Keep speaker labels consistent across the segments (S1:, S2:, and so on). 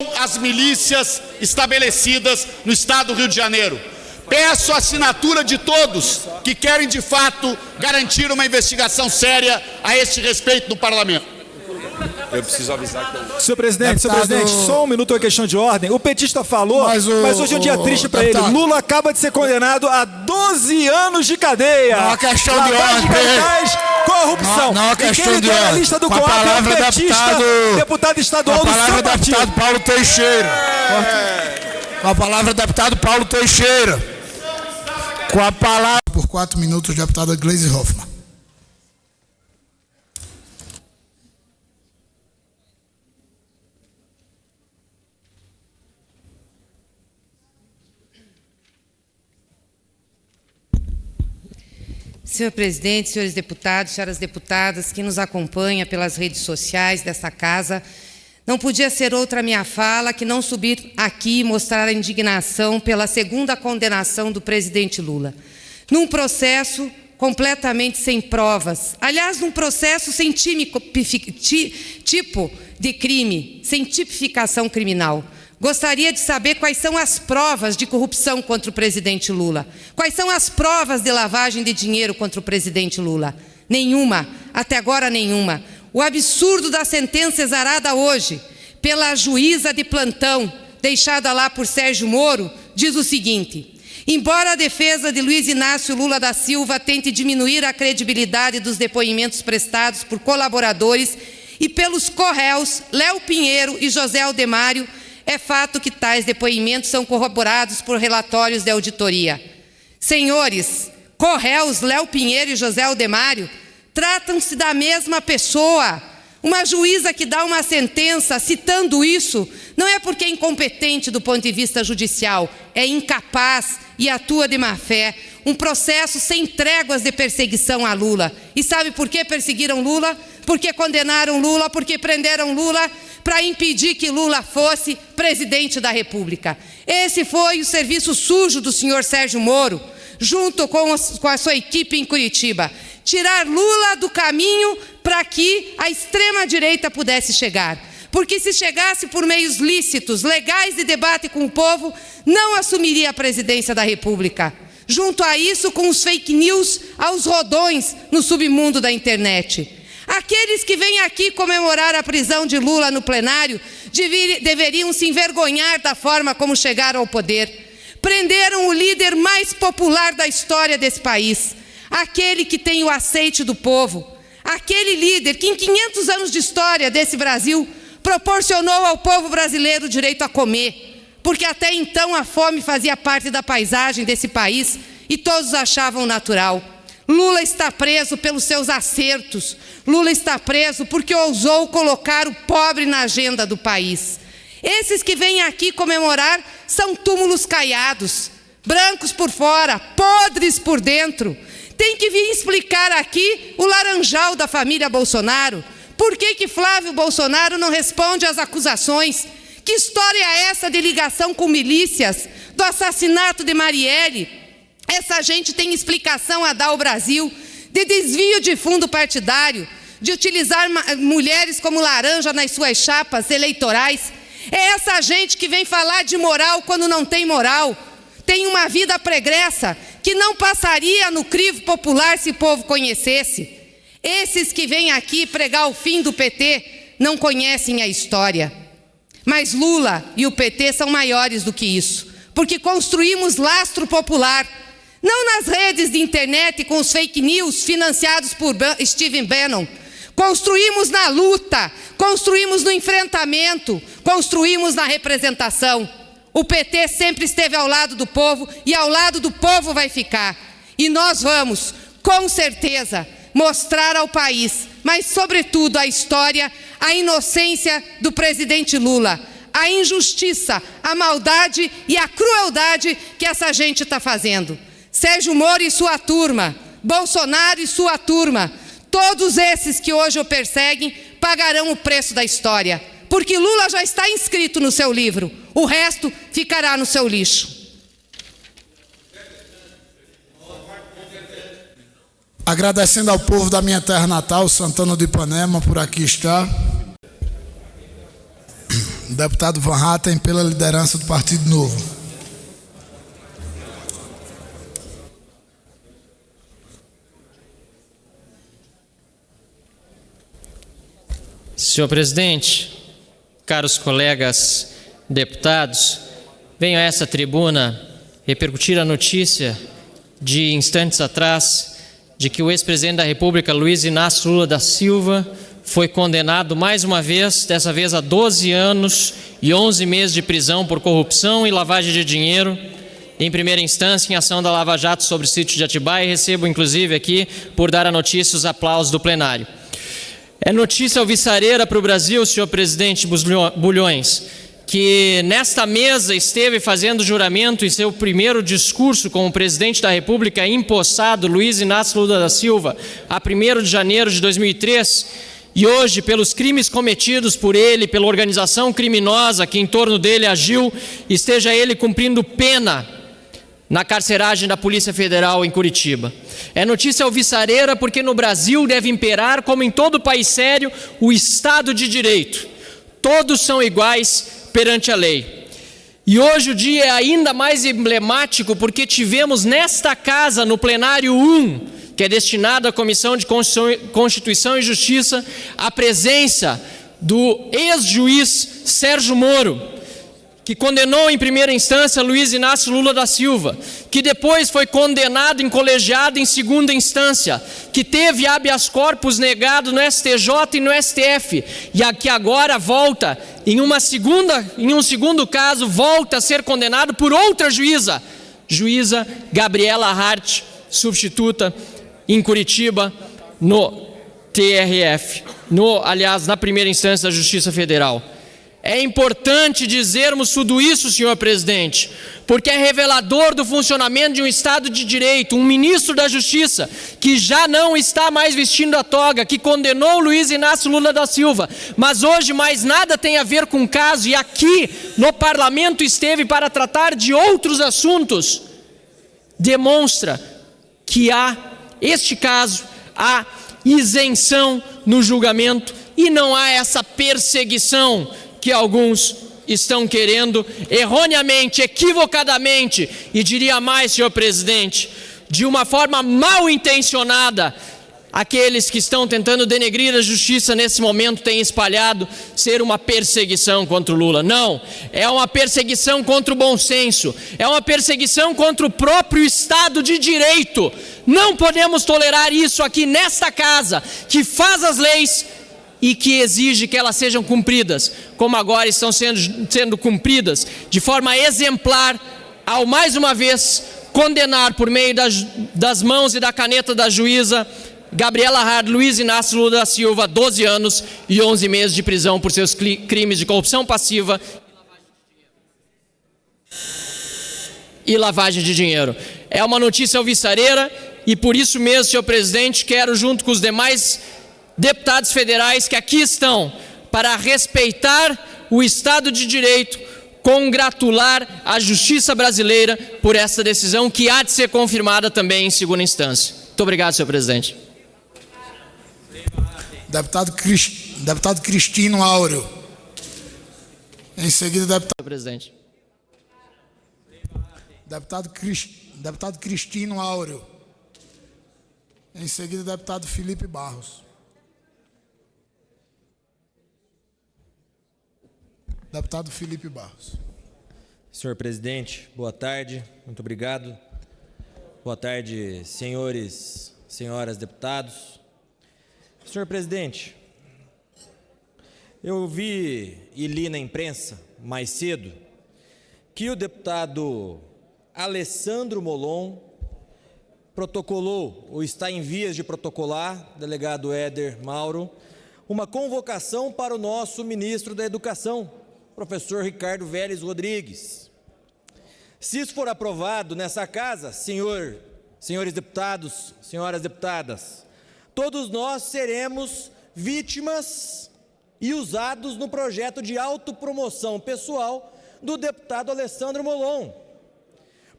S1: as milícias estabelecidas no estado do Rio de Janeiro. Peço a assinatura de todos que querem, de fato, garantir uma investigação séria a este respeito do Parlamento.
S2: Eu preciso avisar que
S3: Senhor presidente, só um minuto, é questão de ordem. O petista falou, mas hoje é um dia triste para ele. Lula acaba de ser condenado a 12 anos de cadeia.
S4: Não é questão de ordem.
S3: Corrupção.
S4: Não é questão de ordem.
S3: Lista do
S4: com a palavra,
S3: deputado estadual
S4: do seu partido. Com a palavra, deputado Paulo Teixeira. Com a palavra, deputado Paulo Teixeira. Com a palavra...
S5: Por 4 minutos, deputada Gleisi Hoffmann.
S6: Senhor presidente, senhores deputados, senhoras deputadas, que nos acompanha pelas redes sociais desta casa, não podia ser outra minha fala que não subir aqui e mostrar a indignação pela segunda condenação do presidente Lula, num processo completamente sem provas, aliás, num processo sem tipo de crime, sem tipificação criminal. Gostaria de saber quais são as provas de corrupção contra o presidente Lula. Quais são as provas de lavagem de dinheiro contra o presidente Lula? Nenhuma, até agora nenhuma. O absurdo da sentença exarada hoje pela juíza de plantão, deixada lá por Sérgio Moro, diz o seguinte: embora a defesa de Luiz Inácio Lula da Silva tente diminuir a credibilidade dos depoimentos prestados por colaboradores e pelos co-réus Léo Pinheiro e José Aldemário, é fato que tais depoimentos são corroborados por relatórios de auditoria. Senhores, co-réus Léo Pinheiro e José Aldemário tratam-se da mesma pessoa. Uma juíza que dá uma sentença citando isso não é porque é incompetente do ponto de vista judicial, é incapaz e atua de má-fé. Um processo sem tréguas de perseguição a Lula. E sabe por que perseguiram Lula? Porque condenaram Lula, porque prenderam Lula, para impedir que Lula fosse presidente da República. Esse foi o serviço sujo do senhor Sérgio Moro, junto com a sua equipe em Curitiba. Tirar Lula do caminho para que a extrema-direita pudesse chegar. Porque se chegasse por meios lícitos, legais de debate com o povo, não assumiria a presidência da República. Junto a isso, com os fake news aos rodões no submundo da internet. Aqueles que vêm aqui comemorar a prisão de Lula no plenário deveriam se envergonhar da forma como chegaram ao poder. Prenderam o líder mais popular da história desse país, aquele que tem o aceite do povo, aquele líder que em 500 anos de história desse Brasil proporcionou ao povo brasileiro o direito a comer, porque até então a fome fazia parte da paisagem desse país e todos achavam natural. Lula está preso pelos seus acertos. Lula está preso porque ousou colocar o pobre na agenda do país. Esses que vêm aqui comemorar são túmulos caiados, brancos por fora, podres por dentro. Tem que vir explicar aqui o laranjal da família Bolsonaro. Por que Flávio Bolsonaro não responde às acusações? Que história é essa de ligação com milícias, do assassinato de Marielle? Essa gente tem explicação a dar ao Brasil, de desvio de fundo partidário, de utilizar mulheres como laranja nas suas chapas eleitorais. É essa gente que vem falar de moral quando não tem moral. Tem uma vida pregressa que não passaria no crivo popular se o povo conhecesse. Esses que vêm aqui pregar o fim do PT não conhecem a história. Mas Lula e o PT são maiores do que isso, porque construímos lastro popular, não nas redes de internet com os fake news financiados por Steve Bannon. Construímos na luta, construímos no enfrentamento, construímos na representação. O PT sempre esteve ao lado do povo e ao lado do povo vai ficar. E nós vamos, com certeza, mostrar ao país, mas sobretudo à história, a inocência do presidente Lula, a injustiça, a maldade e a crueldade que essa gente está fazendo. Sérgio Moro e sua turma, Bolsonaro e sua turma, todos esses que hoje o perseguem pagarão o preço da história, porque Lula já está inscrito no seu livro, o resto ficará no seu lixo.
S5: Agradecendo ao povo da minha terra natal, Santana do Ipanema, por aqui estar. Deputado Van Hatten, pela liderança do Partido Novo.
S7: Senhor presidente, caros colegas deputados, venho a essa tribuna repercutir a notícia de instantes atrás de que o ex-presidente da República, Luiz Inácio Lula da Silva, foi condenado mais uma vez, dessa vez a 12 anos e 11 meses de prisão por corrupção e lavagem de dinheiro, em primeira instância em ação da Lava Jato sobre o sítio de Atibaia, e recebo inclusive aqui, por dar a notícia, os aplausos do plenário. É notícia alvissareira para o Brasil, senhor presidente Bulhões, que nesta mesa esteve fazendo juramento em seu primeiro discurso como presidente da República empossado, Luiz Inácio Lula da Silva, a 1º de janeiro de 2003, e hoje, pelos crimes cometidos por ele, pela organização criminosa que em torno dele agiu, esteja ele cumprindo pena na carceragem da Polícia Federal em Curitiba. É notícia alvissareira porque no Brasil deve imperar, como em todo país sério, o Estado de Direito. Todos são iguais perante a lei. E hoje o dia é ainda mais emblemático porque tivemos nesta casa, no plenário 1, que é destinado à Comissão de Constituição e Justiça, a presença do ex-juiz Sérgio Moro, que condenou em primeira instância Luiz Inácio Lula da Silva, que depois foi condenado em colegiado em segunda instância, que teve habeas corpus negado no STJ e no STF, e que agora volta, em um segundo caso, volta a ser condenado por outra juíza, Gabriela Hart, substituta em Curitiba, no TRF, na primeira instância da Justiça Federal. É importante dizermos tudo isso, senhor presidente, porque é revelador do funcionamento de um Estado de Direito, um ministro da Justiça que já não está mais vestindo a toga, que condenou Luiz Inácio Lula da Silva, mas hoje mais nada tem a ver com o caso e aqui no parlamento esteve para tratar de outros assuntos, demonstra que este caso, há isenção no julgamento e não há essa perseguição que alguns estão querendo erroneamente, equivocadamente, e diria mais, senhor presidente, de uma forma mal intencionada, aqueles que estão tentando denegrir a justiça nesse momento têm espalhado ser uma perseguição contra o Lula. Não, é uma perseguição contra o bom senso, é uma perseguição contra o próprio Estado de Direito. Não podemos tolerar isso aqui nesta casa, que faz as leis e que exige que elas sejam cumpridas, como agora estão sendo cumpridas, de forma exemplar, ao mais uma vez condenar por meio das mãos e da caneta da juíza Gabriela Hart, Luiz Inácio Lula da Silva, 12 anos e 11 meses de prisão por seus crimes de corrupção passiva e lavagem de dinheiro. É uma notícia alvissareira e por isso mesmo, senhor presidente, quero, junto com os demais deputados federais que aqui estão, para respeitar o Estado de Direito, congratular a justiça brasileira por essa decisão que há de ser confirmada também em segunda instância. Muito obrigado, senhor presidente.
S5: Deputado Cristino Áureo. Em seguida, deputado...
S7: Presidente.
S5: Deputado Cristino Áureo. Em seguida, deputado Felipe Barros. Deputado Felipe Barros.
S8: Senhor presidente, boa tarde, muito obrigado. Boa tarde, senhores, senhoras deputados. Senhor presidente, eu vi e li na imprensa mais cedo que o deputado Alessandro Molon protocolou, ou está em vias de protocolar, delegado Éder Mauro, uma convocação para o nosso ministro da Educação, professor Ricardo Vélez Rodrigues. Se isso for aprovado nessa casa, senhores deputados, senhoras deputadas, todos nós seremos vítimas e usados no projeto de autopromoção pessoal do deputado Alessandro Molon.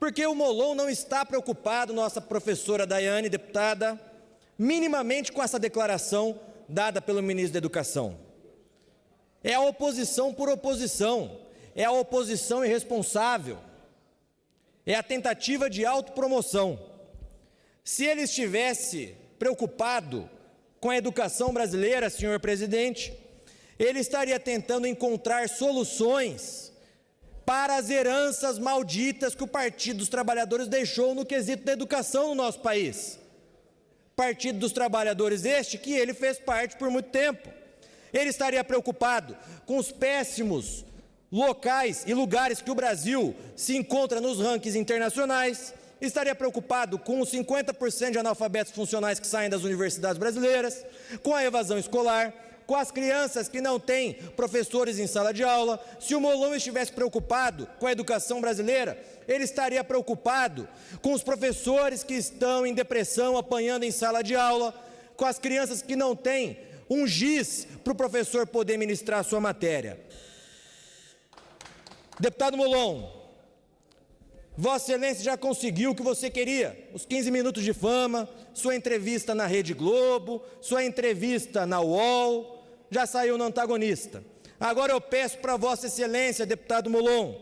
S8: Porque o Molon não está preocupado, nossa professora Daiane, deputada, minimamente com essa declaração dada pelo ministro da Educação. É a oposição por oposição, é a oposição irresponsável, é a tentativa de autopromoção. Se ele estivesse preocupado com a educação brasileira, senhor presidente, ele estaria tentando encontrar soluções para as heranças malditas que o Partido dos Trabalhadores deixou no quesito da educação no nosso país. Partido dos Trabalhadores este que ele fez parte por muito tempo. Ele estaria preocupado com os péssimos locais e lugares que o Brasil se encontra nos rankings internacionais, estaria preocupado com os 50% de analfabetos funcionais que saem das universidades brasileiras, com a evasão escolar, com as crianças que não têm professores em sala de aula. Se o Molon estivesse preocupado com a educação brasileira, ele estaria preocupado com os professores que estão em depressão apanhando em sala de aula, com as crianças que não têm um giz para o professor poder ministrar a sua matéria. Deputado Molon, Vossa Excelência já conseguiu o que você queria, os 15 minutos de fama, sua entrevista na Rede Globo, sua entrevista na UOL, já saiu no Antagonista. Agora eu peço para Vossa Excelência, deputado Molon,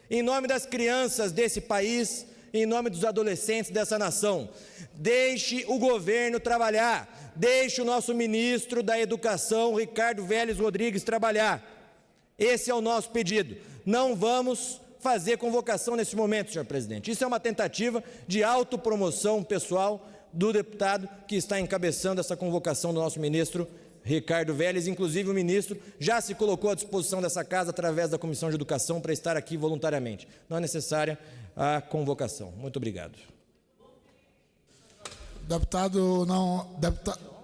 S8: em nome das crianças desse país, em nome dos adolescentes dessa nação, deixe o governo trabalhar, deixe o nosso ministro da Educação, Ricardo Vélez Rodrigues, trabalhar. Esse é o nosso pedido. Não vamos fazer convocação nesse momento, senhor presidente. Isso é uma tentativa de autopromoção pessoal do deputado que está encabeçando essa convocação do nosso ministro Ricardo Vélez. Inclusive o ministro já se colocou à disposição dessa casa através da Comissão de Educação para estar aqui voluntariamente. Não é necessária a convocação. Muito obrigado.
S5: Deputado não... Deputado...